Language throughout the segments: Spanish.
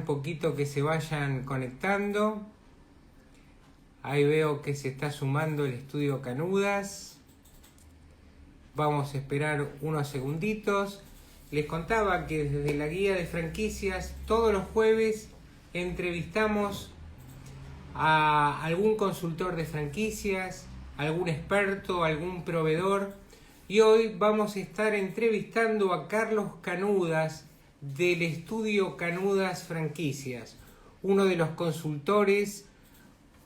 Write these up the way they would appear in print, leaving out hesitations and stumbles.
un poquito que se vayan conectando. Ahí veo que se está sumando el estudio Canudas. Vamos a esperar unos segunditos. Les contaba que desde la guía de franquicias todos los jueves entrevistamos a algún consultor de franquicias, algún experto, algún proveedor. Y hoy vamos a estar entrevistando a Carlos Canudas del estudio Canudas Franquicias, uno de los consultores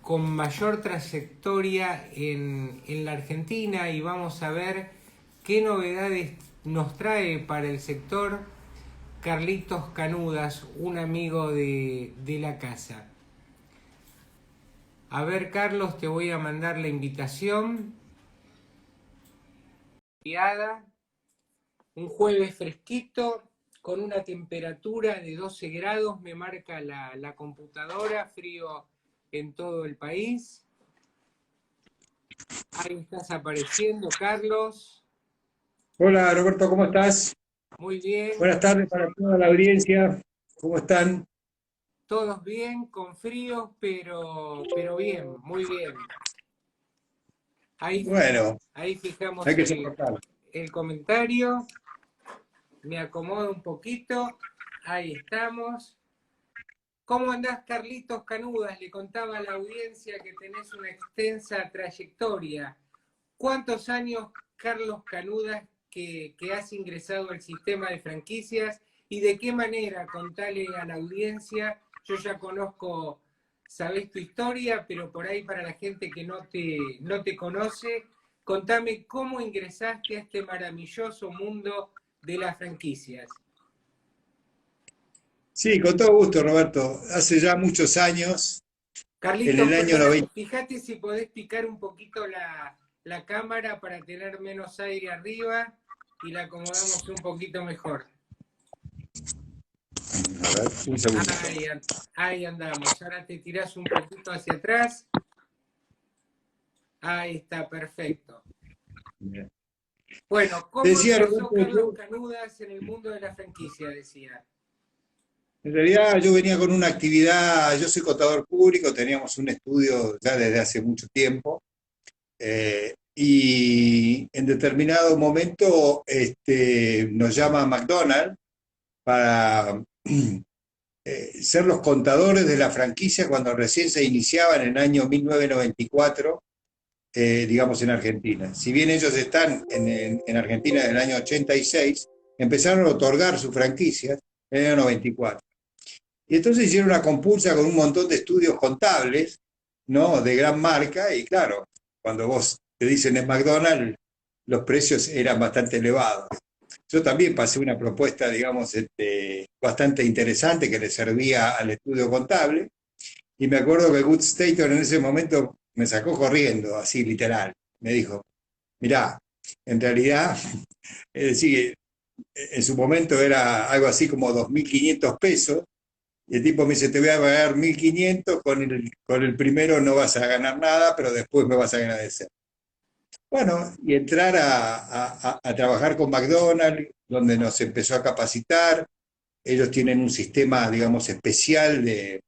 con mayor trayectoria en la Argentina, y vamos a ver qué novedades nos trae para el sector Carlitos Canudas, un amigo de la casa. A ver, Carlos, te voy a mandar la invitación. Un jueves fresquito, con una temperatura de 12 grados, me marca la computadora, frío en todo el país. Ahí estás apareciendo, Carlos. Hola Roberto, ¿cómo estás? Muy bien, Buenas tardes para toda la audiencia. ¿Cómo están? todos bien, con frío, pero bien, muy bien. Ahí, Bueno, ahí fijamos hay que soportarlo. el comentario. Me acomodo un poquito. Ahí estamos. ¿Cómo andás, Carlitos Canudas? Le contaba a la audiencia que tenés una extensa trayectoria. ¿Cuántos años, Carlos Canudas, que has ingresado al sistema de franquicias, y de qué manera? Contale a la audiencia. Yo ya conozco, sabés tu historia, pero por ahí para la gente que no te conoce, contame cómo ingresaste a este maravilloso mundo de las franquicias. Sí, con todo gusto, Roberto. Hace ya muchos años, en Carlitos, el año perdóname, 90. fíjate si podés picar un poquito la cámara para tener menos aire arriba y la acomodamos un poquito mejor. A ver, un segundito. Ahí, ahí andamos. Ahora te tirás un poquito hacia atrás. Ahí está, perfecto. Bien. Bueno, Te ¿cómo decía, ingresó Roberto, Carlos Canudas en el mundo de la franquicia? Decía. en realidad yo venía con una actividad, yo soy contador público, teníamos un estudio ya desde hace mucho tiempo, y en determinado momento nos llama McDonald's para ser los contadores de la franquicia cuando recién se iniciaba en el año 1994, digamos, en Argentina. Si bien ellos están en Argentina en el año 86, empezaron a otorgar sus franquicias en el año 94. Y entonces hicieron una compulsa con un montón de estudios contables, ¿no? De gran marca, y claro, cuando vos te dicen es McDonald's, los precios eran bastante elevados. Yo también pasé una propuesta, digamos, bastante interesante que le servía al estudio contable, y me acuerdo que Good Stator en ese momento me sacó corriendo, así literal. Me dijo, mirá, en realidad, es decir, en su momento era algo así como 2.500 pesos, y el tipo me dice, te voy a pagar 1.500, con el primero no vas a ganar nada, pero después me vas a agradecer. Bueno, y entrar a trabajar con McDonald's, donde nos empezó a capacitar. Ellos tienen un sistema, digamos, especial de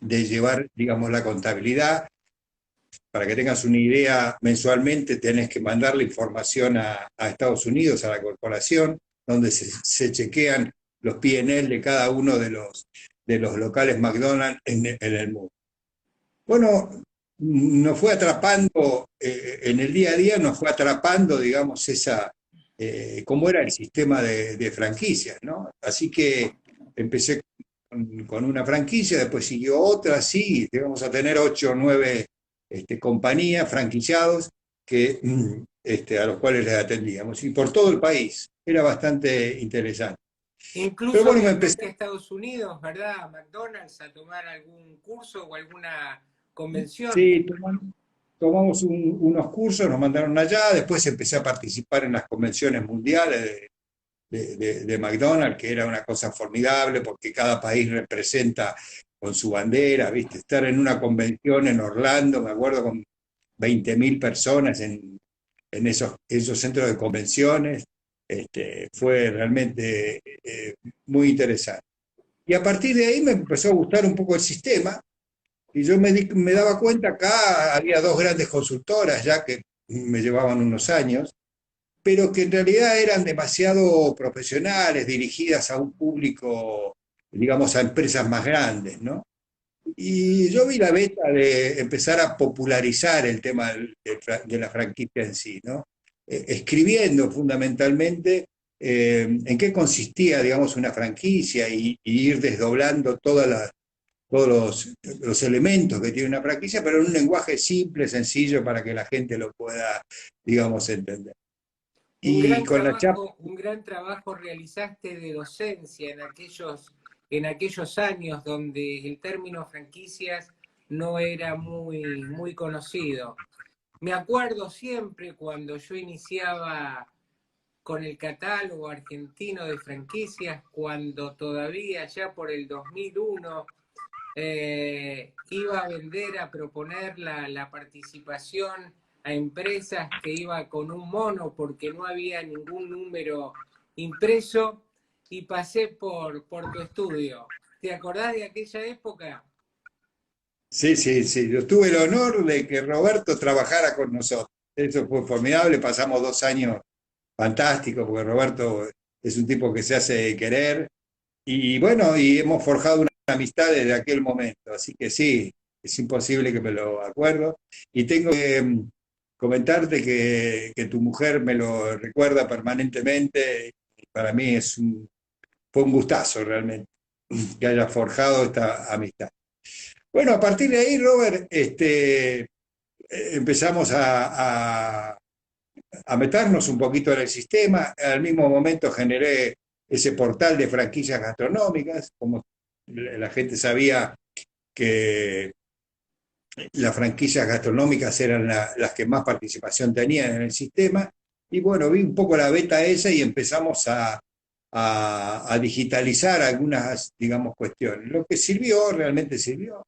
llevar, digamos, la contabilidad. Para que tengas una idea, mensualmente tenés que mandar la información a Estados Unidos, a la corporación, donde se chequean los P&L de cada uno de los locales McDonald's en el mundo. Bueno, nos fue atrapando, en el día a día nos fue atrapando, digamos, cómo era el sistema de franquicias, ¿no? Así que empecé con una franquicia, después siguió otra, sí, llegamos a tener 8 o 9 compañías, franquiciados, a los cuales les atendíamos, y por todo el país. Era bastante interesante. Pero Incluso bueno, me empecé. viajaste a Estados Unidos, ¿verdad? A McDonald's, a tomar algún curso o alguna convención. Sí, tomamos unos cursos, nos mandaron allá, después empecé a participar en las convenciones mundiales de McDonald's, que era una cosa formidable porque cada país representa con su bandera, ¿viste? Estar en una convención en Orlando, me acuerdo, con 20.000 personas en esos centros de convenciones, fue realmente muy interesante. Y a partir de ahí me empezó a gustar un poco el sistema y yo me daba cuenta, acá había dos grandes consultoras ya que me llevaban unos años, pero que en realidad eran demasiado profesionales, dirigidas a un público, digamos, a empresas más grandes, ¿no? Y yo vi la beta de empezar a popularizar el tema de la franquicia en sí, ¿no? Escribiendo fundamentalmente en qué consistía, digamos, una franquicia y ir desdoblando todos los elementos que tiene una franquicia, pero en un lenguaje simple, sencillo, para que la gente lo pueda, digamos, entender. Y con la chapa, Un gran trabajo realizaste de docencia en aquellos años donde el término franquicias no era muy conocido. Me acuerdo siempre cuando yo iniciaba con el catálogo argentino de franquicias, cuando todavía ya por el 2001 iba a vender, a proponer la participación a empresas que iba con un mono porque no había ningún número impreso y pasé por tu estudio. ¿Te acordás de aquella época? sí, sí, sí, yo tuve el honor de que Roberto trabajara con nosotros. Eso fue formidable, pasamos 2 años fantásticos, porque Roberto es un tipo que se hace querer, y bueno, y hemos forjado una amistad desde aquel momento, así que sí, es imposible que me lo acuerdo. Y tengo que comentarte que tu mujer me lo recuerda permanentemente, y para mí fue un gustazo realmente que haya forjado esta amistad. Bueno, a partir de ahí, Robert, empezamos a meternos un poquito en el sistema. Al mismo momento generé ese portal de franquicias gastronómicas, como la gente sabía que las franquicias gastronómicas eran las que más participación tenían en el sistema. Y bueno, vi un poco la beta esa y empezamos a digitalizar algunas, digamos, cuestiones. Lo que sirvió, realmente sirvió.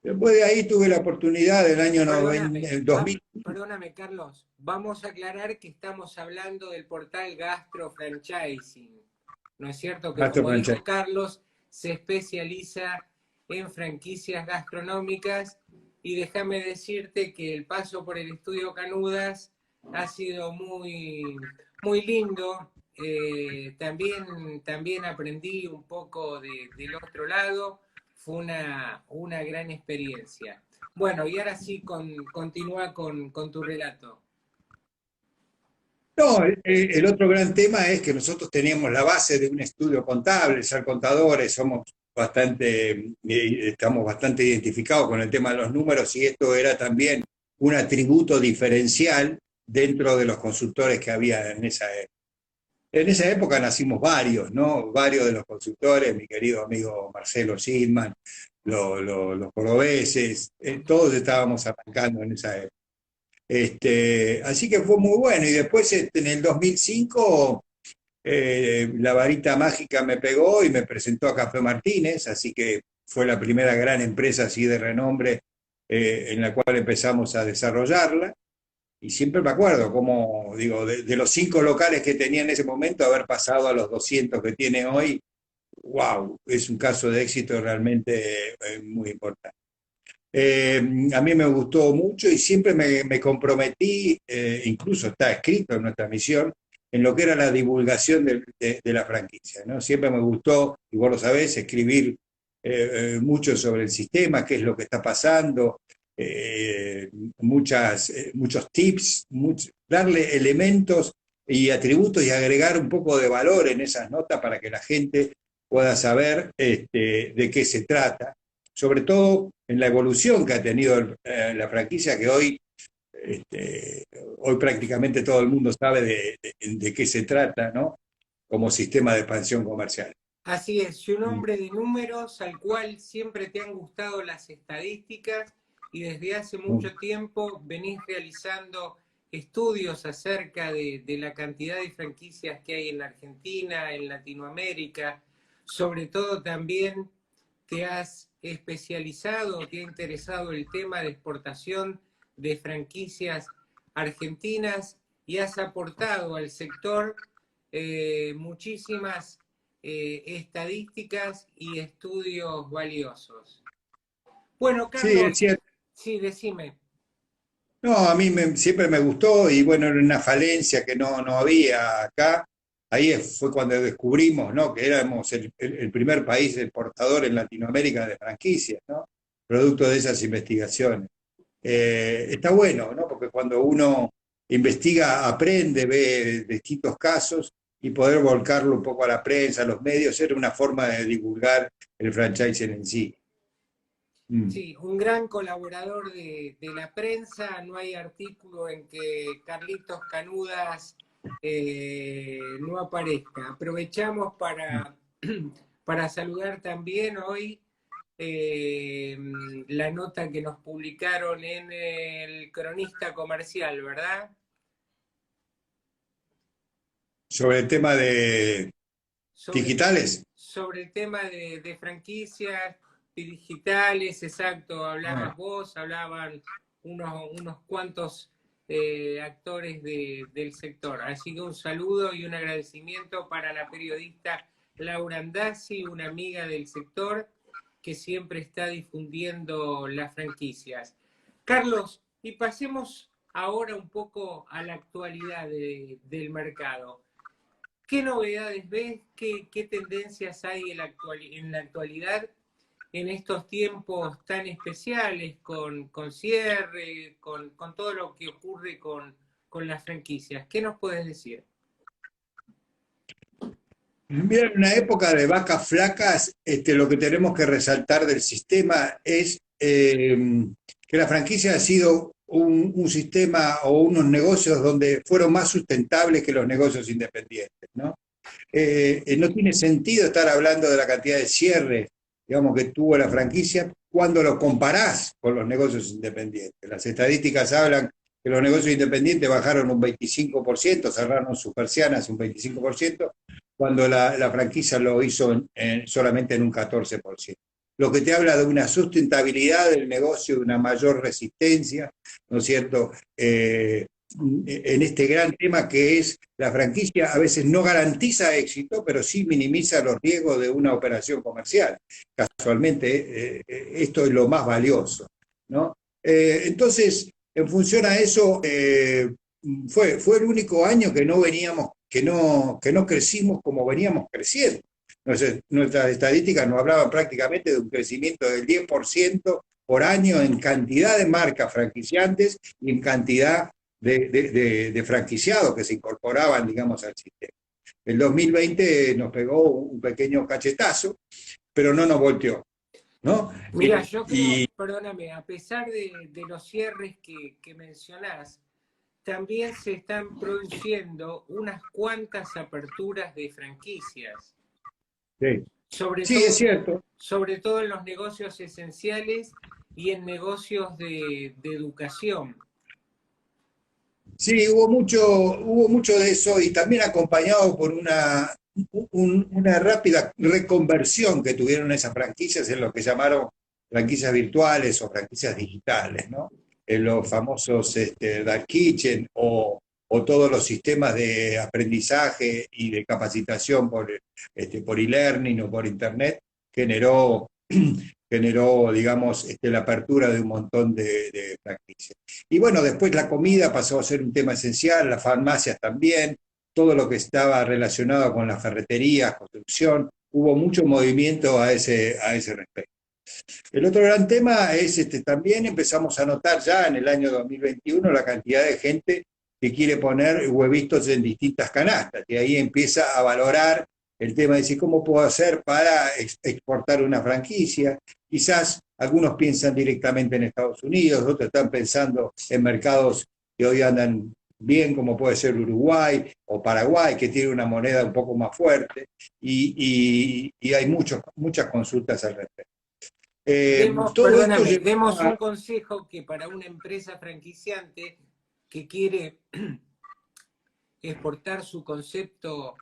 Después de ahí tuve la oportunidad del año 90, Perdóname, 2000. perdóname, Carlos. Vamos a aclarar que estamos hablando del portal Gastro Franchising. ¿No es cierto que, Gastro como dijo Franchise. Carlos, se especializa en franquicias gastronómicas? Y déjame decirte que el paso por el estudio Canudas ha sido muy lindo. También aprendí un poco del otro lado. Fue una gran experiencia. Bueno, y ahora sí, continúa con tu relato. No, el otro gran tema es que nosotros teníamos la base de un estudio contable, ser contadores, estamos bastante identificados con el tema de los números y esto era también un atributo diferencial dentro de los consultores que había en esa época. En esa época nacimos varios, ¿no? Varios de los consultores, mi querido amigo Marcelo Sidman, los cordobeses, todos estábamos arrancando en esa época. Así que fue muy bueno. Y después, en el 2005, la varita mágica me pegó y me presentó a Café Martínez, así que fue la primera gran empresa así de renombre en la cual empezamos a desarrollarla. Y siempre me acuerdo, como digo, de los 5 locales que tenía en ese momento, haber pasado a los 200 que tiene hoy, wow, es un caso de éxito realmente muy importante. Eh, a mí me gustó mucho y siempre me comprometí, incluso está escrito en nuestra misión, en lo que era la divulgación de la franquicia, ¿no? Siempre me gustó, y vos lo sabés, escribir mucho sobre el sistema, qué es lo que está pasando, eh, muchos tips, darle elementos y atributos y agregar un poco de valor en esas notas para que la gente pueda saber de qué se trata, sobre todo en la evolución que ha tenido la franquicia, que hoy prácticamente todo el mundo sabe de qué se trata, ¿no? Como sistema de expansión comercial. Así es, soy un hombre de números al cual siempre te han gustado las estadísticas y desde hace mucho tiempo venís realizando estudios acerca de la cantidad de franquicias que hay en la Argentina, en Latinoamérica. Sobre todo también te has especializado, te ha interesado el tema de exportación de franquicias argentinas y has aportado al sector muchísimas estadísticas y estudios valiosos. Bueno, Sí, es Carlos, cierto. sí, decime. No, a mí siempre me gustó y bueno, era una falencia que no había acá. Ahí fue cuando descubrimos, ¿no? Que éramos el primer país exportador en Latinoamérica de franquicias, ¿no? Producto de esas investigaciones. Está bueno, ¿no? Porque cuando uno investiga, aprende, ve distintos casos y poder volcarlo un poco a la prensa, a los medios, era una forma de divulgar el franchising en sí. Mm. Sí, un gran colaborador de la prensa. No hay artículo en que Carlitos Canudas no aparezca. Aprovechamos para saludar también hoy eh, la nota que nos publicaron en el Cronista Comercial, ¿verdad? Sobre el tema de Sobre, digitales. sobre el tema de franquicias digitales, exacto, Ah, hablabas vos, hablaban unos cuantos actores del sector. Así que un saludo y un agradecimiento para la periodista Laura Andazzi, una amiga del sector que siempre está difundiendo las franquicias. Carlos, y pasemos ahora un poco a la actualidad del mercado. ¿Qué novedades ves? ¿Qué tendencias hay en la actualidad en estos tiempos tan especiales con cierre, con todo lo que ocurre con las franquicias? ¿Qué nos puedes decir? mira, en una época de vacas flacas, lo que tenemos que resaltar del sistema es que la franquicia ha sido un sistema o unos negocios donde fueron más sustentables que los negocios independientes, ¿no? No tiene sentido estar hablando de la cantidad de cierres, digamos, que tuvo la franquicia cuando lo comparás con los negocios independientes. Las estadísticas hablan que los negocios independientes bajaron un 25%, cerraron sus persianas un 25%, cuando la franquicia lo hizo solamente en un 14%. Lo que te habla de una sustentabilidad del negocio, de una mayor resistencia, ¿no es cierto? En este gran tema que es la franquicia, a veces no garantiza éxito, pero sí minimiza los riesgos de una operación comercial. Casualmente, esto es lo más valioso, ¿no? Entonces, en función a eso, fue el único año que no veníamos, que no crecimos como veníamos creciendo. Nuestras estadísticas nos hablaban prácticamente de un crecimiento del 10% por año en cantidad de marcas franquiciantes y en cantidad de franquiciados que se incorporaban, digamos, al sistema. El 2020 nos pegó un pequeño cachetazo, pero no nos volteó, ¿no? Mira, yo creo, Y perdóname, a pesar de los cierres que mencionás, también se están produciendo unas cuantas aperturas de franquicias, sí, sobre sí, es todo, cierto. sobre todo en los negocios esenciales y en negocios de educación. Sí, hubo mucho de eso y también acompañado por una rápida reconversión que tuvieron esas franquicias en lo que llamaron franquicias virtuales o franquicias digitales, ¿no? En los famosos Dark Kitchen o todos los sistemas de aprendizaje y de capacitación por e-learning o por internet generó, generó digamos, la apertura de un montón de franquicias. Y bueno, después la comida pasó a ser un tema esencial, las farmacias también, todo lo que estaba relacionado con las ferreterías, construcción, hubo mucho movimiento a ese respecto. El otro gran tema es también empezamos a notar ya en el año 2021 la cantidad de gente que quiere poner huevitos en distintas canastas, y ahí empieza a valorar el tema de decir cómo puedo hacer para exportar una franquicia. Quizás algunos piensan directamente en Estados Unidos, otros están pensando en mercados que hoy andan bien, como puede ser Uruguay o Paraguay, que tiene una moneda un poco más fuerte, y hay muchas consultas al respecto. Todo esto Perdóname, llevó demos un a... consejo que para una empresa franquiciante que quiere exportar su concepto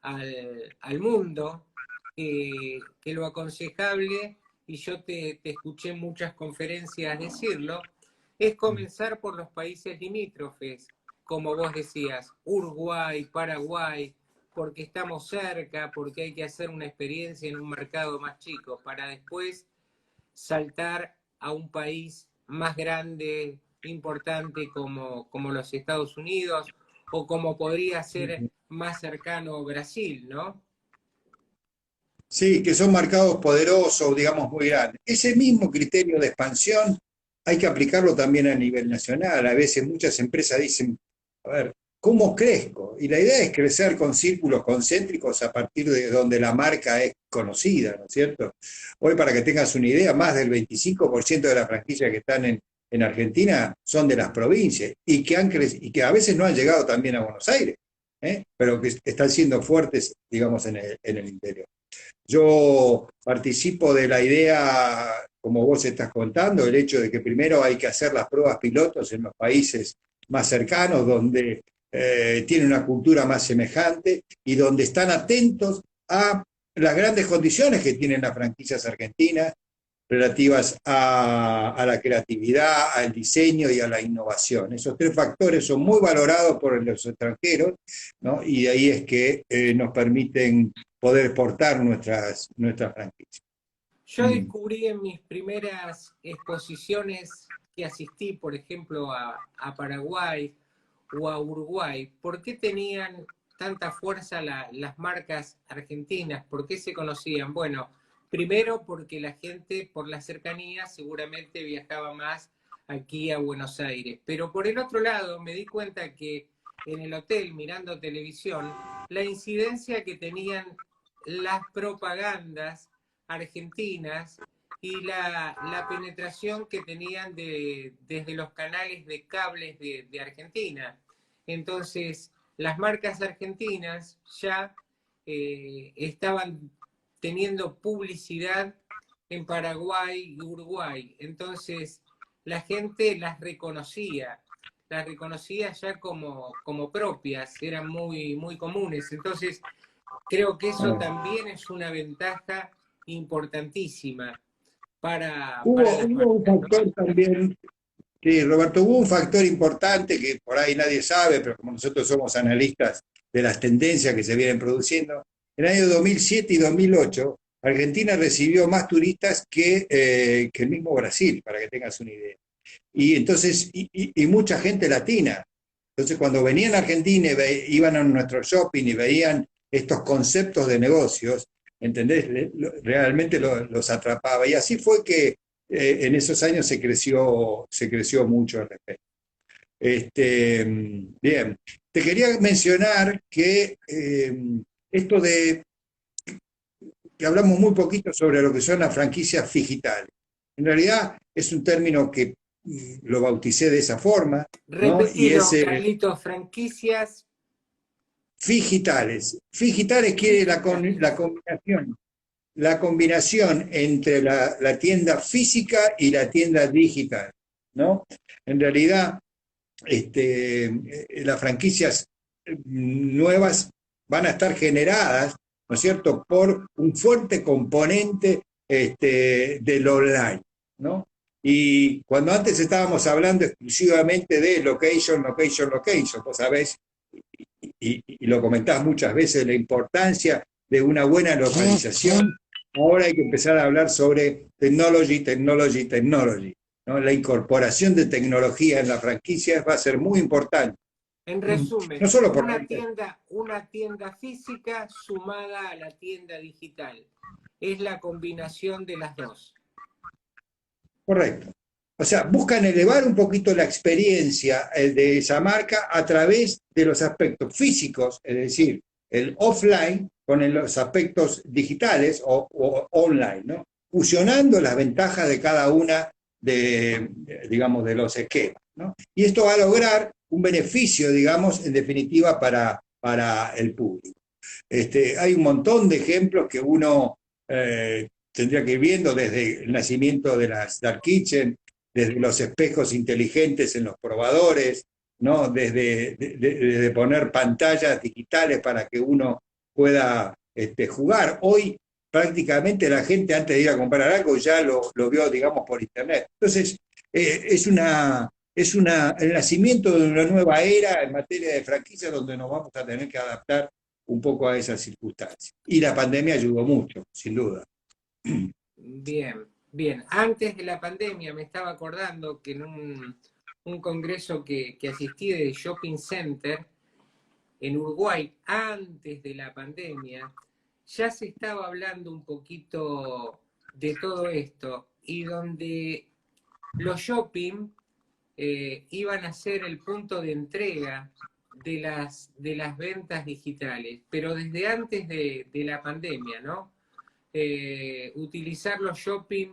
al mundo, que lo aconsejable, y yo te escuché en muchas conferencias decirlo, es comenzar por los países limítrofes, como vos decías, Uruguay, Paraguay, porque estamos cerca, porque hay que hacer una experiencia en un mercado más chico, para después saltar a un país más grande, importante como los Estados Unidos, o como podría ser más cercano Brasil, ¿no? Sí, que son mercados poderosos, digamos, muy grandes. Ese mismo criterio de expansión hay que aplicarlo también a nivel nacional. A veces muchas empresas dicen, a ver, ¿cómo crezco? Y la idea es crecer con círculos concéntricos a partir de donde la marca es conocida, ¿no es cierto? Hoy, para que tengas una idea, más del 25% de las franquicias que están en Argentina son de las provincias y y que a veces no han llegado también a Buenos Aires, ¿eh? Pero que están siendo fuertes, digamos, en el interior. Yo participo de la idea, como vos estás contando, el hecho de que primero hay que hacer las pruebas pilotos en los países más cercanos, donde tienen una cultura más semejante y donde están atentos a las grandes condiciones que tienen las franquicias argentinas relativas a la creatividad, al diseño y a la innovación. Esos tres factores son muy valorados por los extranjeros, ¿no? Y de ahí es que nos permiten poder exportar nuestras franquicias. Yo descubrí en mis primeras exposiciones que asistí, por ejemplo, a Paraguay o a Uruguay, ¿por qué tenían tanta fuerza las marcas argentinas? ¿Por qué se conocían? Bueno, primero porque la gente por la cercanía seguramente viajaba más aquí a Buenos Aires. Pero por el otro lado me di cuenta que en el hotel, mirando televisión, la incidencia que tenían las propagandas argentinas y la penetración que tenían desde los canales de cables de Argentina. Entonces, las marcas argentinas ya estaban teniendo publicidad en Paraguay y Uruguay. Entonces, la gente las reconocía ya como propias, eran muy comunes. Entonces, creo que eso también es una ventaja importantísima para las Hubo un marcas, ¿no? factor también, sí, Roberto, hubo un factor importante que por ahí nadie sabe, pero como nosotros somos analistas de las tendencias que se vienen produciendo, en el año 2007 y 2008, Argentina recibió más turistas que el mismo Brasil, para que tengas una idea. Y entonces, y mucha gente latina. Entonces, cuando venían a Argentina y iban a nuestro shopping y veían estos conceptos de negocios, ¿entendés? Realmente los atrapaba. Y así fue que en esos años se creció mucho al respecto. Bien, te quería mencionar que esto de que hablamos muy poquito sobre lo que son las franquicias digitales. En realidad es un término que lo bauticé de esa forma, ¿no? Y es Repetilo, Carlitos, franquicias digitales. Digitales quiere digitales. la combinación entre la tienda física y la tienda digital, ¿no? En realidad, las franquicias nuevas van a estar generadas, ¿no es cierto?, por un fuerte componente del online, ¿no? Y cuando antes estábamos hablando exclusivamente de location, location, location, vos sabés, y lo comentás muchas veces, la importancia de una buena localización, ahora hay que empezar a hablar sobre technology, technology, technology, ¿no? La incorporación de tecnología en las franquicias va a ser muy importante. En No resumen, solo por la venta. una tienda física sumada a la tienda digital. Es la combinación de las dos. Correcto. O sea, buscan elevar un poquito la experiencia de esa marca a través de los aspectos físicos, es decir, el offline con los aspectos digitales o online, ¿no? Fusionando las ventajas de cada una digamos, de los esquemas, ¿no? Y esto va a lograr un beneficio, digamos, en definitiva para el público. Hay un montón de ejemplos que uno tendría que ir viendo desde el nacimiento de las Dark Kitchen, desde los espejos inteligentes en los probadores, ¿no? Desde poner pantallas digitales para que uno pueda jugar. Hoy prácticamente la gente antes de ir a comprar algo ya lo vio, digamos, por internet. Entonces, el nacimiento de una nueva era en materia de franquicia donde nos vamos a tener que adaptar un poco a esas circunstancias. Y la pandemia ayudó mucho, sin duda. Bien, bien. Antes de la pandemia me estaba acordando que en un congreso que asistí de Shopping Center en Uruguay, antes de la pandemia, ya se estaba hablando un poquito de todo esto y donde los shopping iban a ser el punto de entrega de las ventas digitales, pero desde antes de la pandemia, ¿no? Utilizar los shopping,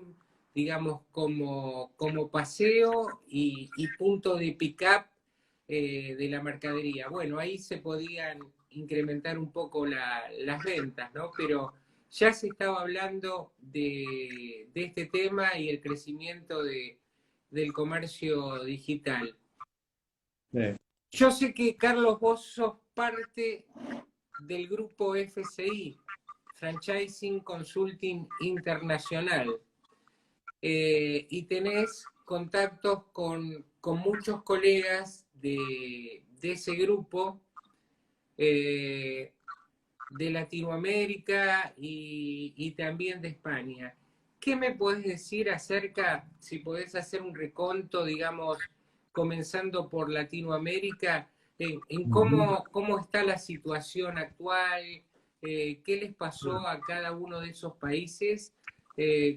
digamos, como paseo y punto de pick-up de la mercadería. Bueno, ahí se podían incrementar un poco las ventas, ¿no? Pero ya se estaba hablando de este tema y el crecimiento del comercio digital. Sí. Yo sé que, Carlos, vos sos parte del grupo FCI, Franchising Consulting Internacional, y tenés contactos con muchos colegas de ese grupo de Latinoamérica y también de España. ¿Qué me podés decir acerca, si podés hacer un reconto, digamos, comenzando por Latinoamérica, en cómo está la situación actual, qué les pasó a cada uno de esos países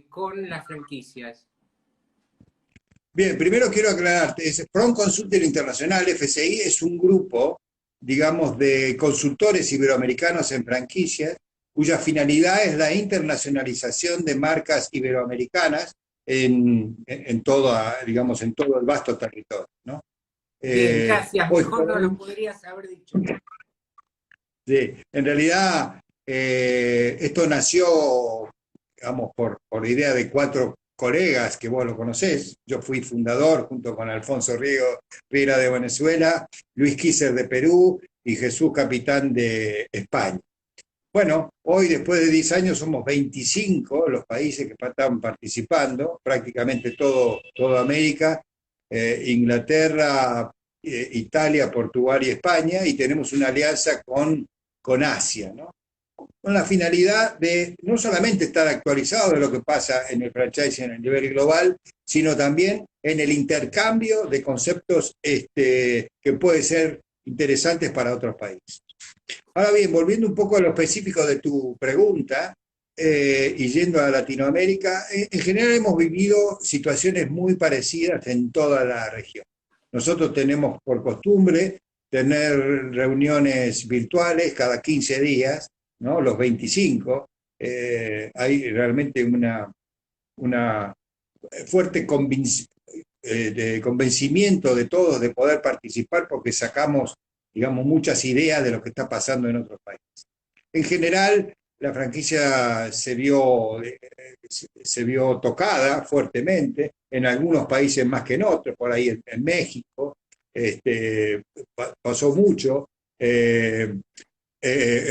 con las franquicias? Bien, primero quiero aclararte, Front Consulting Internacional, FCI, es un grupo, digamos, de consultores iberoamericanos en franquicias, cuya finalidad es la internacionalización de marcas iberoamericanas digamos, en todo el vasto territorio, ¿no? Bien, gracias. Hoy Mejor por no lo hoy, podrías haber dicho. sí, en realidad, esto nació, digamos, por idea de 4 colegas que vos lo conocés. Yo fui fundador junto con Alfonso Riera de Venezuela, Luis Kisser de Perú y Jesús Capitán de España. Bueno, hoy después de 10 años somos 25 los países que están participando, prácticamente toda América, Inglaterra, Italia, Portugal y España, y tenemos una alianza con Asia, ¿no? Con la finalidad de no solamente estar actualizado de lo que pasa en el franchising a nivel global, sino también en el intercambio de conceptos que pueden ser interesantes para otros países. Ahora bien, volviendo un poco a lo específico de tu pregunta y yendo a Latinoamérica, en general hemos vivido situaciones muy parecidas en toda la región. Nosotros tenemos por costumbre tener reuniones virtuales cada 15 días, ¿no? Los 25. Hay realmente una fuerte convencimiento de todos de poder participar porque sacamos, digamos, muchas ideas de lo que está pasando en otros países. En general, la franquicia se vio tocada fuertemente, en algunos países más que en otros, por ahí en México, pasó mucho, en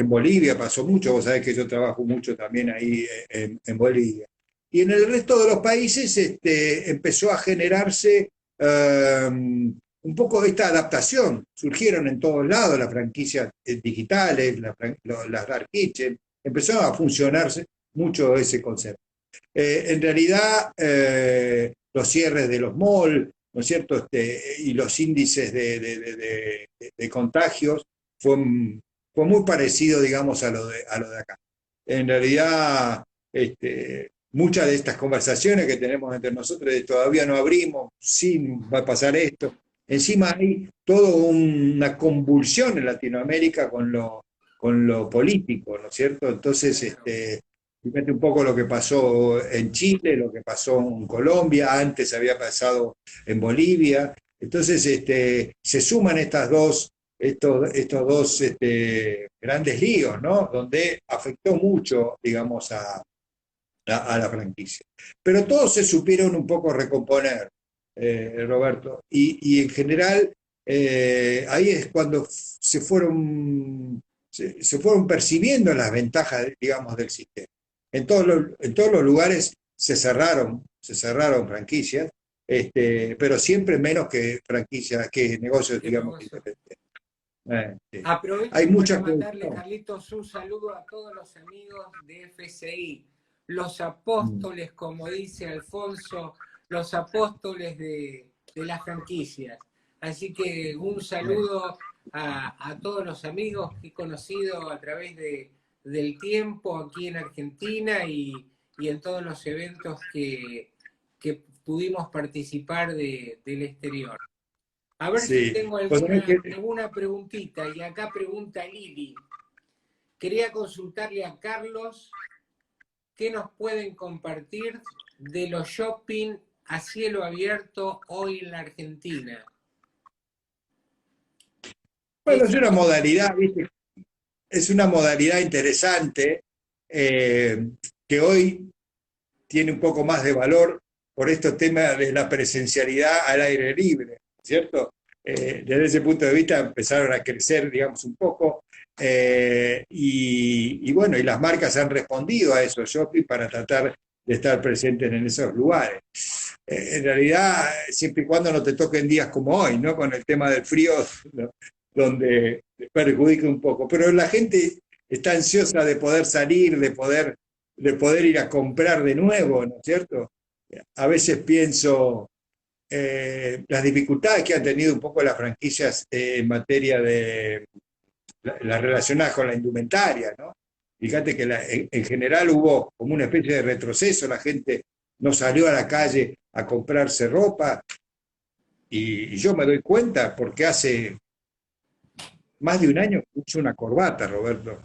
Bolivia pasó mucho, vos sabés que yo trabajo mucho también ahí en Bolivia. Y en el resto de los países empezó a generarse un poco esta adaptación. Surgieron en todos lados las franquicias digitales, las dark kitchen, empezó a funcionarse mucho ese concepto. En realidad, los cierres de los malls, ¿no es cierto? Y los índices de contagios fue, fue muy parecido, digamos, a lo de acá. En realidad, muchas de estas conversaciones que tenemos entre nosotros de todavía no abrimos, sí va a pasar esto. Encima hay toda una convulsión en Latinoamérica con lo político, ¿no es cierto? Entonces, fíjate un poco lo que pasó en Chile, lo que pasó en Colombia, antes había pasado en Bolivia. Entonces, se suman estos dos grandes líos, ¿no? Donde afectó mucho, digamos, a la franquicia. Pero todos se supieron un poco recomponer, Roberto, y en general ahí es cuando se fueron percibiendo las ventajas, digamos, del sistema. En todos los lugares se cerraron franquicias, pero siempre menos que franquicias, que negocios, digamos, independientes. Sí. Hay Aprovecho para mucha mandarle, cuestión. Carlitos, un saludo a todos los amigos de FCI, los Mm, apóstoles, como dice Alfonso, los apóstoles de las franquicias. Así que un bien. saludo a todos los amigos que he conocido a través del tiempo aquí en Argentina y en todos los eventos que pudimos participar del exterior. A ver si Sí. tengo Pues, ¿sabés qué? alguna preguntita. Y acá pregunta Lili. Quería consultarle a Carlos qué nos pueden compartir de los shopping a cielo abierto hoy en la Argentina. Bueno, ¿Qué es una modalidad, ¿viste? Es una modalidad interesante que hoy tiene un poco más de valor por estos temas de la presencialidad al aire libre, ¿cierto? Desde ese punto de vista empezaron a crecer, digamos, un poco, y bueno, y las marcas han respondido a esos shopping para tratar de estar presentes en esos lugares. En realidad, siempre y cuando no te toquen días como hoy, ¿no? Con el tema del frío, ¿no? Donde perjudica un poco. Pero la gente está ansiosa de poder salir, de poder ir a comprar de nuevo, ¿no es cierto? A veces pienso las dificultades que han tenido un poco las franquicias en materia de las relacionadas con la indumentaria, ¿no? Fíjate que en general hubo como una especie de retroceso, la gente no salió a la calle a comprarse ropa, y yo me doy cuenta porque hace más de un año que uso una corbata, Roberto,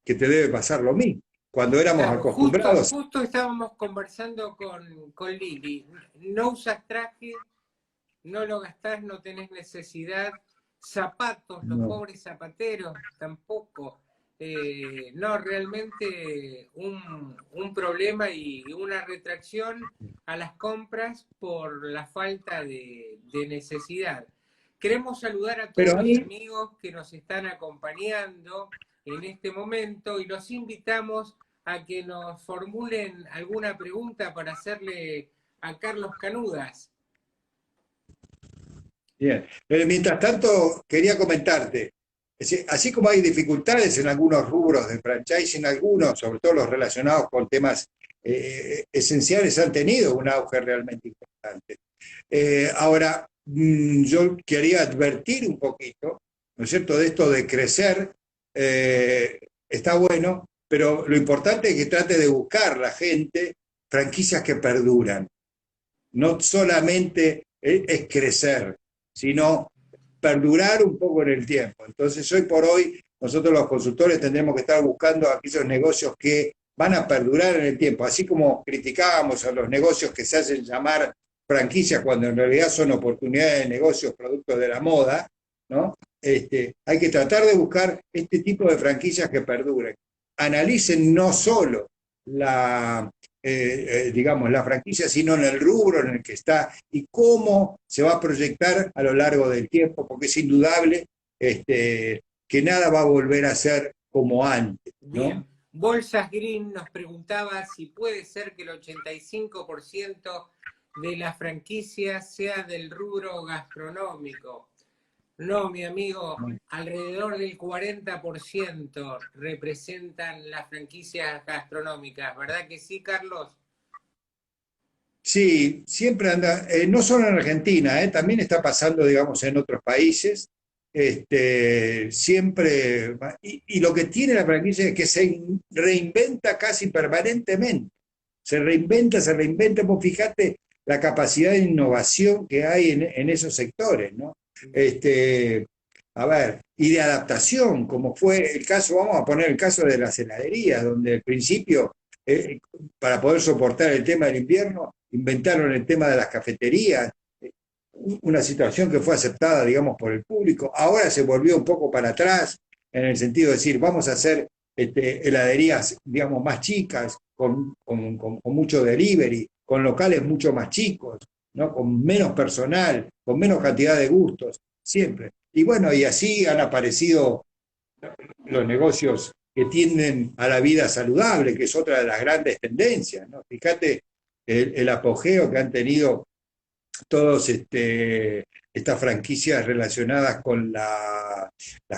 que te debe pasar lo mismo. Cuando éramos Claro, justo, acostumbrados, justo estábamos conversando con Lili. No usas traje, no lo gastás, no tenés necesidad. Zapatos, los no. pobres zapateros, tampoco. No, realmente un problema y una retracción a las compras por la falta de necesidad. Queremos saludar a todos Pero los ahí, amigos que nos están acompañando en este momento y los invitamos a que nos formulen alguna pregunta para hacerle a Carlos Canudas. bien. Mientras tanto, quería comentarte, así como hay dificultades en algunos rubros de franchising, algunos, sobre todo los relacionados con temas esenciales, han tenido un auge realmente importante. Ahora, yo quería advertir un poquito, ¿no es cierto?, de esto de crecer, está bueno, pero lo importante es que trate de buscar la gente franquicias que perduran. No solamente es crecer, sino perdurar un poco en el tiempo. Entonces, hoy por hoy, nosotros los consultores tendremos que estar buscando aquellos negocios que van a perdurar en el tiempo, así como criticábamos a los negocios que se hacen llamar franquicias cuando en realidad son oportunidades de negocios producto de la moda, ¿no? Hay que tratar de buscar este tipo de franquicias que perduren. Analicen no solo la, digamos, la franquicia, sino en el rubro en el que está y cómo se va a proyectar a lo largo del tiempo, porque es indudable que nada va a volver a ser como antes, Bien, ¿no? Bolsas Green nos preguntaba si puede ser que el 85% de la franquicia sea del rubro gastronómico. No, mi amigo, alrededor del 40% representan las franquicias gastronómicas, ¿verdad que sí, Carlos? Sí, siempre anda, no solo en Argentina, también está pasando, digamos, en otros países. Siempre, y lo que tiene la franquicia es que se reinventa casi permanentemente. Se reinventa, vos fijate la capacidad de innovación que hay en esos sectores, ¿no? A ver, y de adaptación, como fue el caso, vamos a poner el caso de las heladerías, donde al principio, para poder soportar el tema del invierno, inventaron el tema de las cafeterías, una situación que fue aceptada, digamos, por el público. Ahora se volvió un poco para atrás, en el sentido de decir, vamos a hacer heladerías, digamos, más chicas, con mucho delivery, con locales mucho más chicos, ¿no? Con menos personal, con menos cantidad de gustos, siempre. Y bueno, y así han aparecido los negocios que tienden a la vida saludable, que es otra de las grandes tendencias, ¿no? Fíjate el apogeo que han tenido todas estas franquicias relacionadas con las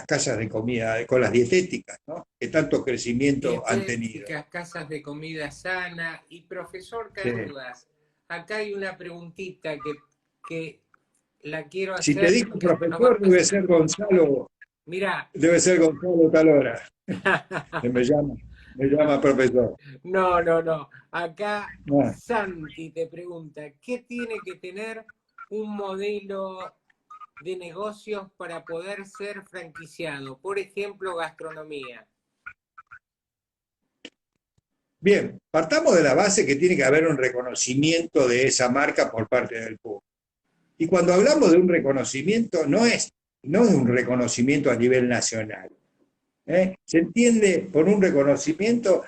casas de comida, con las dietéticas, ¿no? Que tanto crecimiento han tenido. Dietéticas, casas de comida sana. Y profesor Sí. Canudas, acá hay una preguntita que la quiero Si te hacer. dijo profesor, Mira, debe ser Gonzalo Talora, que me llama profesor. no, no, no. Acá Ah, Santi te pregunta, ¿qué tiene que tener un modelo de negocios para poder ser franquiciado? Por ejemplo, gastronomía. bien, partamos de la base que tiene que haber un reconocimiento de esa marca por parte del público. Y cuando hablamos de un reconocimiento, no es un reconocimiento a nivel nacional. Se entiende por un reconocimiento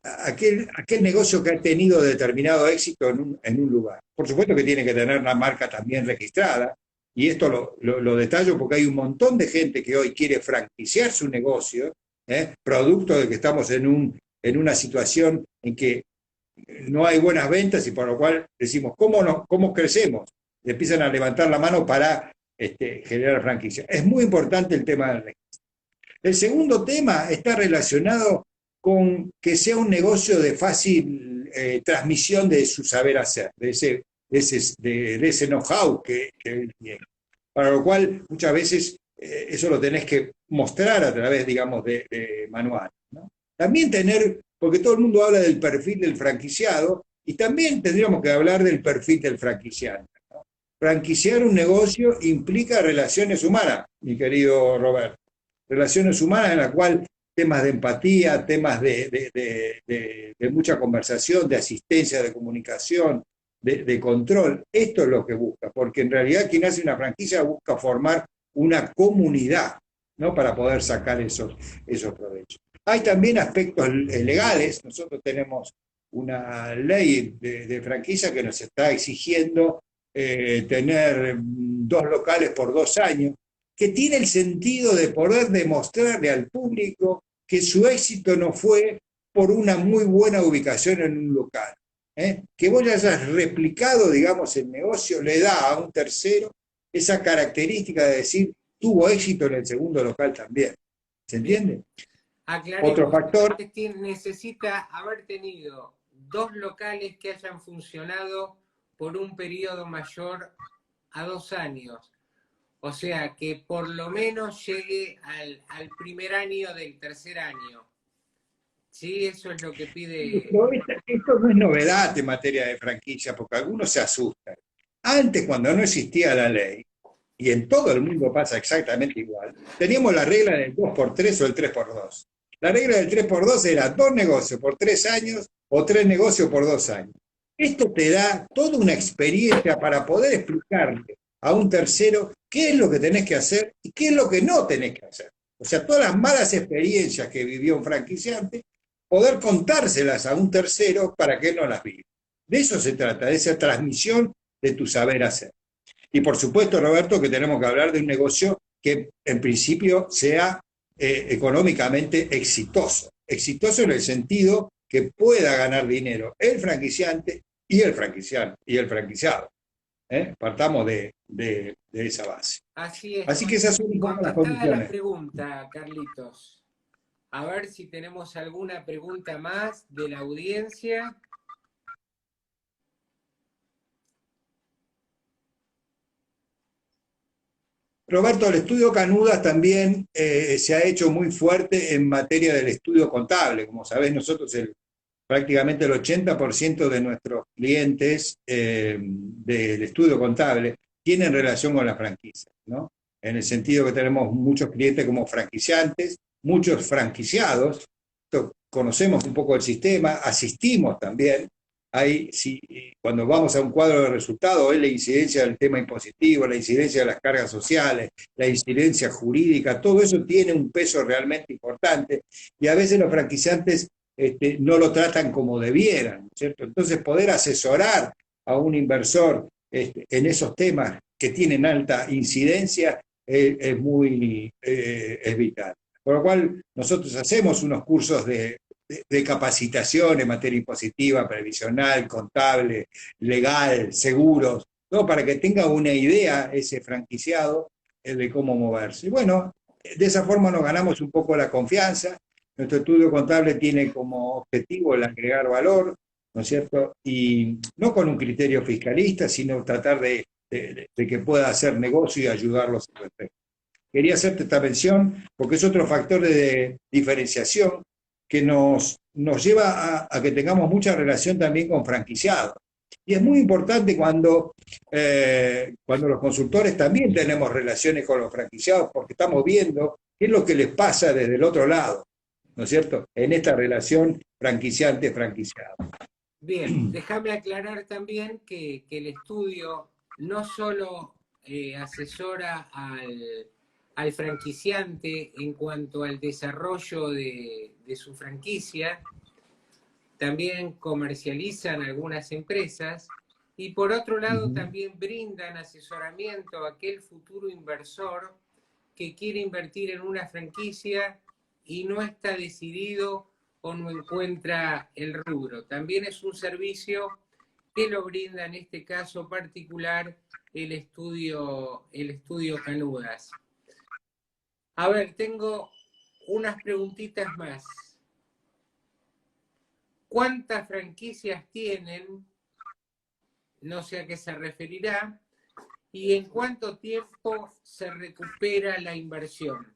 aquel negocio que ha tenido determinado éxito en un lugar. Por supuesto que tiene que tener una marca también registrada, y esto lo detallo porque hay un montón de gente que hoy quiere franquiciar su negocio, producto de que estamos en una situación en que no hay buenas ventas y por lo cual decimos, ¿cómo crecemos? Y empiezan a levantar la mano para generar franquicia. Es muy importante el tema del registro. El segundo tema está relacionado con que sea un negocio de fácil transmisión de su saber hacer, de ese know-how que él tiene. Para lo cual muchas veces eso lo tenés que mostrar a través, digamos, de manuales, ¿no? También tener, porque todo el mundo habla del perfil del franquiciado, y también tendríamos que hablar del perfil del franquiciante, ¿no? Franquiciar un negocio implica relaciones humanas, mi querido Roberto. Relaciones humanas en la cual temas de empatía, temas de mucha conversación, de asistencia, de comunicación, de control. Esto es lo que busca, porque en realidad quien hace una franquicia busca formar una comunidad, ¿no? Para poder sacar esos provechos. Hay también aspectos legales. Nosotros tenemos una ley de franquicia que nos está exigiendo tener 2 locales por 2 años, que tiene el sentido de poder demostrarle al público que su éxito no fue por una muy buena ubicación en un local. Que vos le hayas replicado, digamos, el negocio, le da a un tercero esa característica de decir, tuvo éxito en el segundo local también. ¿Se entiende? Otro Aclaremos, factor. necesita haber tenido 2 locales que hayan funcionado por un periodo mayor a 2 años. O sea, que por lo menos llegue al primer año del tercer año. Sí, eso es lo que pide. Esto no es novedad en materia de franquicia, porque algunos se asustan. Antes, cuando no existía la ley, y en todo el mundo pasa exactamente igual, teníamos la regla del 2x3 o el 3x2. La regla del 3x2 era 2 negocios por 3 años o 3 negocios por 2 años. Esto te da toda una experiencia para poder explicarle a un tercero qué es lo que tenés que hacer y qué es lo que no tenés que hacer. O sea, todas las malas experiencias que vivió un franquiciante, poder contárselas a un tercero para que él no las viva. De eso se trata, de esa transmisión de tu saber hacer. Y por supuesto, Roberto, que tenemos que hablar de un negocio que en principio sea económicamente exitoso. Exitoso en el sentido que pueda ganar dinero el franquiciante y el franquiciado. Partamos de esa base. Así es. Así que esas son un poco las Contestada la condiciones. pregunta, Carlitos. A ver si tenemos alguna pregunta más de la audiencia. Roberto, el estudio Canudas también se ha hecho muy fuerte en materia del estudio contable. Como sabés, nosotros prácticamente el 80% de nuestros clientes del estudio contable tienen relación con la franquicia, ¿no? En el sentido que tenemos muchos clientes como franquiciantes, muchos franquiciados, conocemos un poco el sistema, asistimos también. Cuando vamos a un cuadro de resultados, es la incidencia del tema impositivo, la incidencia de las cargas sociales, la incidencia jurídica, todo eso tiene un peso realmente importante, y a veces los franquiciantes no lo tratan como debieran, ¿cierto? Entonces, poder asesorar a un inversor en esos temas que tienen alta incidencia es vital. Por lo cual, nosotros hacemos unos cursos de capacitación en materia impositiva, previsional, contable, legal, seguros, todo para que tenga una idea ese franquiciado de cómo moverse. Y bueno, de esa forma nos ganamos un poco la confianza. Nuestro estudio contable tiene como objetivo el agregar valor, ¿no es cierto? Y no con un criterio fiscalista, sino tratar de que pueda hacer negocio y ayudarlos al respecto. Quería hacerte esta mención porque es otro factor de diferenciación que nos lleva a que tengamos mucha relación también con franquiciados. Y es muy importante cuando los consultores también tenemos relaciones con los franquiciados porque estamos viendo qué es lo que les pasa desde el otro lado, ¿no es cierto? En esta relación franquiciante-franquiciado. Bien, déjame aclarar también que el estudio no solo asesora al franquiciante en cuanto al desarrollo de su franquicia, también comercializan algunas empresas y por otro lado también brindan asesoramiento a aquel futuro inversor que quiere invertir en una franquicia y no está decidido o no encuentra el rubro. También es un servicio que lo brinda en este caso particular el estudio Canudas. A ver, tengo unas preguntitas más. ¿Cuántas franquicias tienen? No sé a qué se referirá. ¿Y en cuánto tiempo se recupera la inversión?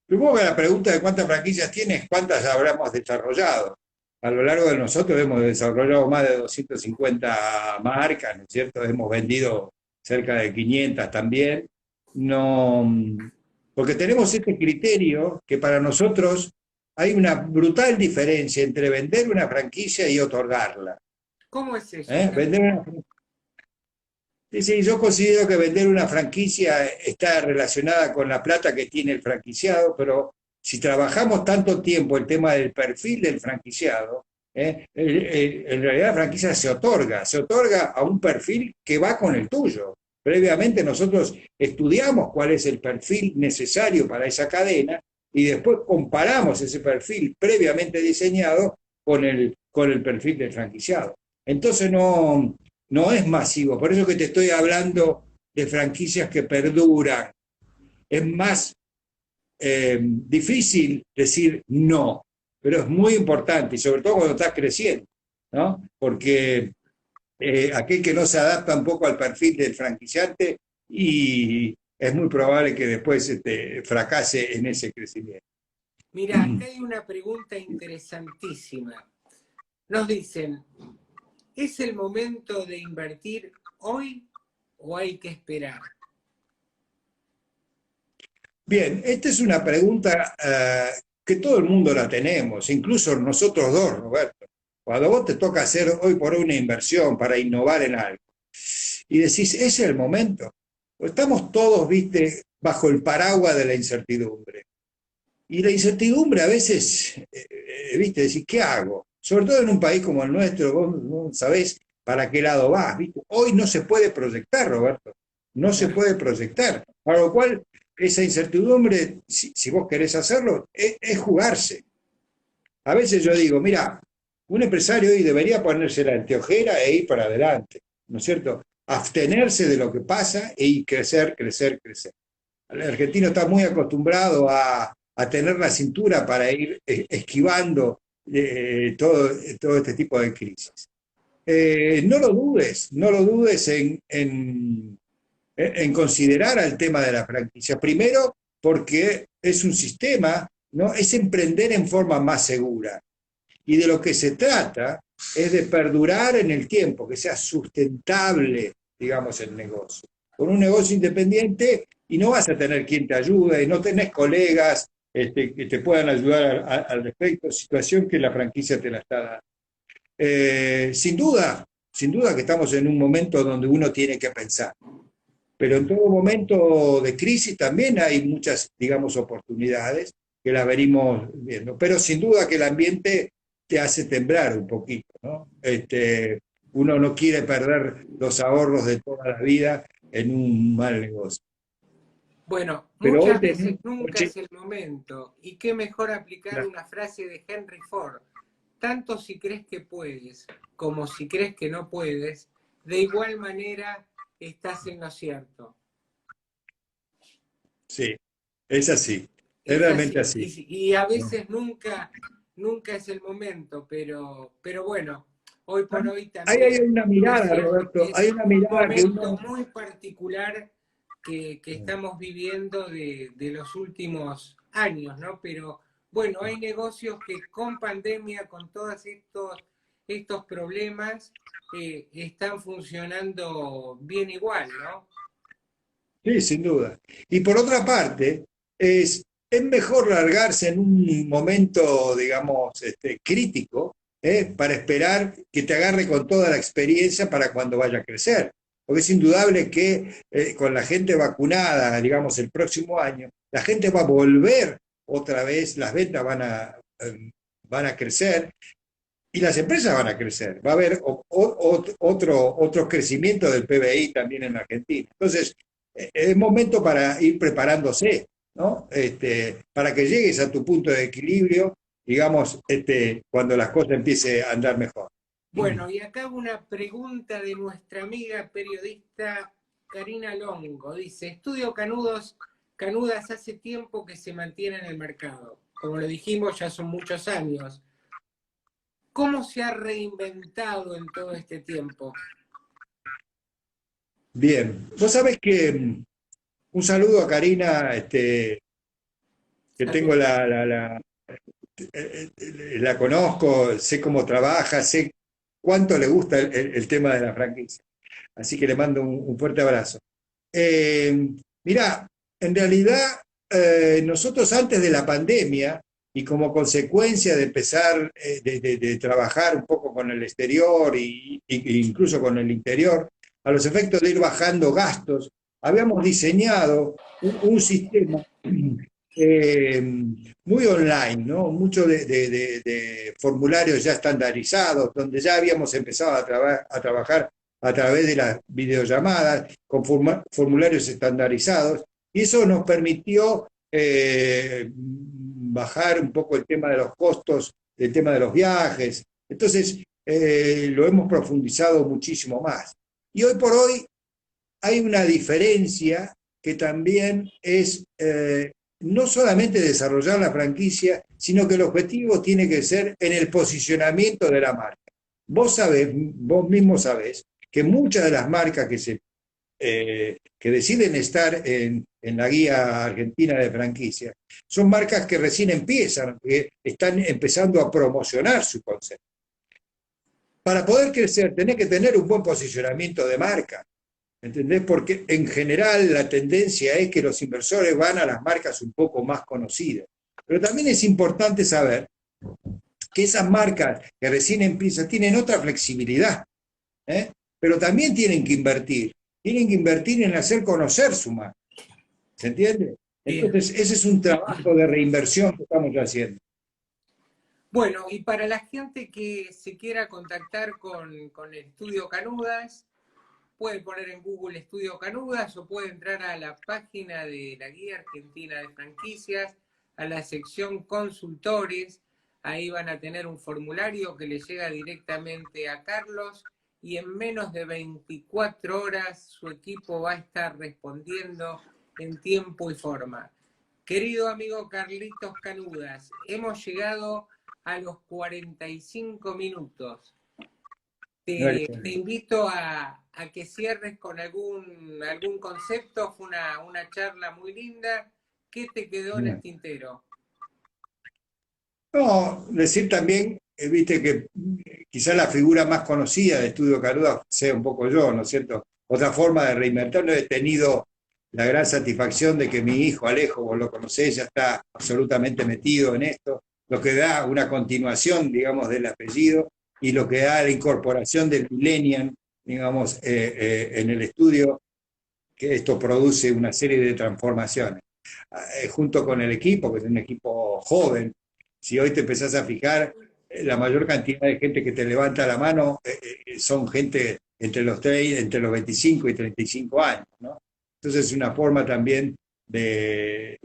Supongo que la pregunta de cuántas franquicias tienes, cuántas habremos desarrollado. A lo largo de nosotros hemos desarrollado más de 250 marcas, ¿no es cierto? Hemos vendido cerca de 500 también. No, porque tenemos este criterio que para nosotros hay una brutal diferencia entre vender una franquicia y otorgarla. ¿Cómo es eso? Vender una Sí, yo considero que vender una franquicia está relacionada con la plata que tiene el franquiciado, pero si trabajamos tanto tiempo el tema del perfil del franquiciado, en realidad la franquicia se otorga a un perfil que va con el tuyo. Previamente nosotros estudiamos cuál es el perfil necesario para esa cadena y después comparamos ese perfil previamente diseñado con el perfil del franquiciado. Entonces no es masivo, por eso que te estoy hablando de franquicias que perduran. Es más difícil decir no, pero es muy importante, y sobre todo cuando estás creciendo, ¿no? Porque aquel que no se adapta un poco al perfil del franquiciante y es muy probable que después fracase en ese crecimiento. Mira, acá hay una pregunta interesantísima. Nos dicen, ¿es el momento de invertir hoy o hay que esperar? Bien, esta es una pregunta que todo el mundo la tenemos, incluso nosotros dos, Roberto. Cuando vos te toca hacer hoy por hoy una inversión para innovar en algo y decís, ¿ese es el momento? Estamos todos, viste, bajo el paraguas de la incertidumbre. Y la incertidumbre a veces, viste, decís, ¿qué hago? Sobre todo en un país como el nuestro, vos no sabés para qué lado vas, ¿viste? Hoy no se puede proyectar, Roberto, no se puede proyectar. Para lo cual, esa incertidumbre, si vos querés hacerlo, es jugarse. A veces yo digo, mira, un empresario hoy debería ponerse la anteojera e ir para adelante, ¿no es cierto? Abstenerse de lo que pasa y crecer, crecer, crecer. El argentino está muy acostumbrado a tener la cintura para ir esquivando todo este tipo de crisis. No lo dudes en considerar al tema de la franquicia. Primero, porque es un sistema, ¿no? Es emprender en forma más segura. Y de lo que se trata es de perdurar en el tiempo, que sea sustentable, digamos, el negocio. Con un negocio independiente y no vas a tener quien te ayude, y no tenés colegas que te puedan ayudar al respecto, situación que la franquicia te la está dando. Sin duda que estamos en un momento donde uno tiene que pensar, pero en todo momento de crisis también hay muchas, digamos, oportunidades que las venimos viendo, pero sin duda que el ambiente te hace temblar un poquito, ¿no? Uno no quiere perder los ahorros de toda la vida en un mal negocio. Bueno, Pero hoy muchas veces tenemos, nunca es el momento. Y qué mejor aplicar una frase de Henry Ford. tanto si crees que puedes como si crees que no puedes, de igual manera estás en lo cierto. Sí, es así, es Es realmente así. así. Y a veces nunca es el momento, pero bueno, hoy por hoy Ahí hay también una es mirada, cierto que Roberto, es hay una un mirada que momento uno... muy particular que estamos viviendo de los últimos años, ¿no? Pero bueno, hay negocios que con pandemia, con todos estos problemas, están funcionando bien igual, ¿no? Sí, sin duda. Y por otra parte, es mejor largarse en un momento, digamos, crítico, para esperar que te agarre con toda la experiencia para cuando vaya a crecer. Porque es indudable que con la gente vacunada, digamos, el próximo año, la gente va a volver otra vez, las ventas van a crecer y las empresas van a crecer. Va a haber otro crecimiento del PBI también en Argentina. Entonces, es momento para ir preparándose, ¿no? Para que llegues a tu punto de equilibrio, digamos, cuando las cosas empiecen a andar mejor. Bueno, y acá una pregunta de nuestra amiga periodista Karina Longo. Dice, Estudio Canudas hace tiempo que se mantiene en el mercado. Como lo dijimos, ya son muchos años. ¿Cómo se ha reinventado en todo este tiempo? Bien, vos sabés que un saludo a Karina, que tengo Saludos. la conozco, sé cómo trabaja, sé cuánto le gusta el tema de la franquicia. Así que le mando un fuerte abrazo. Mirá, en realidad nosotros antes de la pandemia y como consecuencia de empezar de trabajar un poco con el exterior e incluso con el interior, a los efectos de ir bajando gastos, habíamos diseñado un sistema eh, muy online, ¿no? Mucho de formularios ya estandarizados, donde ya habíamos empezado a trabajar a través de las videollamadas, con formularios estandarizados, y eso nos permitió bajar un poco el tema de los costos, el tema de los viajes. Entonces, lo hemos profundizado muchísimo más. Y hoy por hoy hay una diferencia que también es no solamente desarrollar la franquicia, sino que el objetivo tiene que ser en el posicionamiento de la marca. Vos mismo sabés que muchas de las marcas que deciden estar en la guía argentina de franquicia son marcas que recién empiezan, que están empezando a promocionar su concepto. Para poder crecer, tenés que tener un buen posicionamiento de marca. ¿Entendés? Porque en general la tendencia es que los inversores van a las marcas un poco más conocidas. Pero también es importante saber que esas marcas que recién empiezan tienen otra flexibilidad, ¿eh? Pero también tienen que invertir en hacer conocer su marca. ¿Se entiende? Bien. Entonces, ese es un trabajo de reinversión que estamos haciendo. Bueno, y para la gente que se quiera contactar con el Estudio Canudas, puede poner en Google Estudio Canudas o puede entrar a la página de la Guía Argentina de Franquicias, a la sección consultores. Ahí van a tener un formulario que le llega directamente a Carlos y en menos de 24 horas su equipo va a estar respondiendo en tiempo y forma. Querido amigo Carlitos Canudas, hemos llegado a los 45 minutos. Te invito a que cierres con algún concepto. Fue una charla muy linda. ¿Qué te quedó en el tintero? No, decir también, viste que quizás la figura más conocida de Estudio Caruda sea un poco yo, ¿no es cierto? Otra forma de reinventarlo, he tenido la gran satisfacción de que mi hijo Alejo, vos lo conocés, ya está absolutamente metido en esto, lo que da una continuación, digamos, del apellido y lo que da la incorporación del millennial, digamos, en el estudio, que esto produce una serie de transformaciones. Junto con el equipo, que es un equipo joven, si hoy te empezás a fijar, la mayor cantidad de gente que te levanta la mano son gente entre los 25 y 35 años, ¿no? Entonces es una forma también de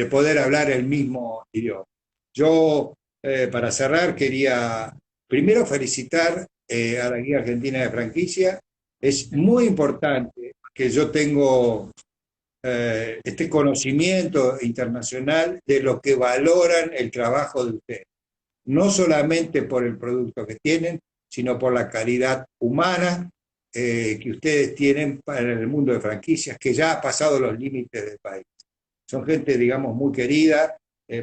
poder hablar el mismo idioma. Yo para cerrar, quería primero felicitar a la Guía Argentina de Franquicia. Es muy importante que yo tengo este conocimiento internacional de lo que valoran el trabajo de ustedes, no solamente por el producto que tienen, sino por la calidad humana que ustedes tienen para el mundo de franquicias, que ya ha pasado los límites del país. Son gente, digamos, muy querida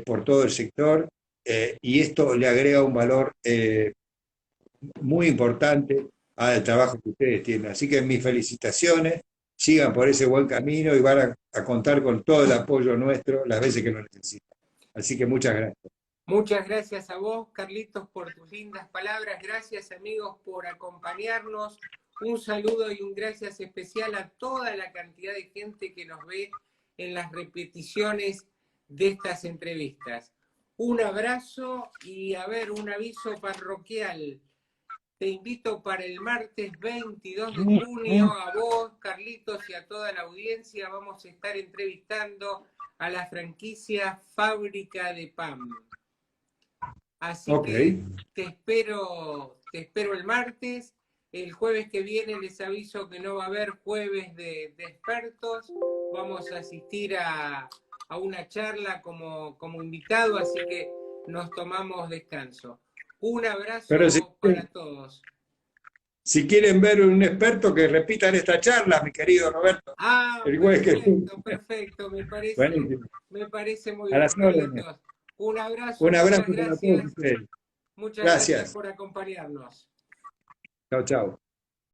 por todo el sector, y esto le agrega un valor muy importante al trabajo que ustedes tienen. Así que mis felicitaciones, sigan por ese buen camino y van a contar con todo el apoyo nuestro las veces que lo necesitan. Así que muchas gracias. Muchas gracias a vos, Carlitos, por tus lindas palabras. Gracias, amigos, por acompañarnos. Un saludo y un gracias especial a toda la cantidad de gente que nos ve en las repeticiones de estas entrevistas. Un abrazo y, a ver, un aviso parroquial. Te invito para el martes 22 de junio, a vos, Carlitos, y a toda la audiencia. Vamos a estar entrevistando a la franquicia Fábrica de Pan. Así que te espero el martes. El jueves que viene les aviso que no va a haber jueves de expertos. Vamos a asistir a una charla como invitado, así que nos tomamos descanso. Un abrazo para todos. Si quieren ver un experto, que repitan esta charla, mi querido Roberto. Perfecto. Me parece muy bien. Un abrazo para todos ustedes. Muchas gracias por acompañarnos. Chao, chao.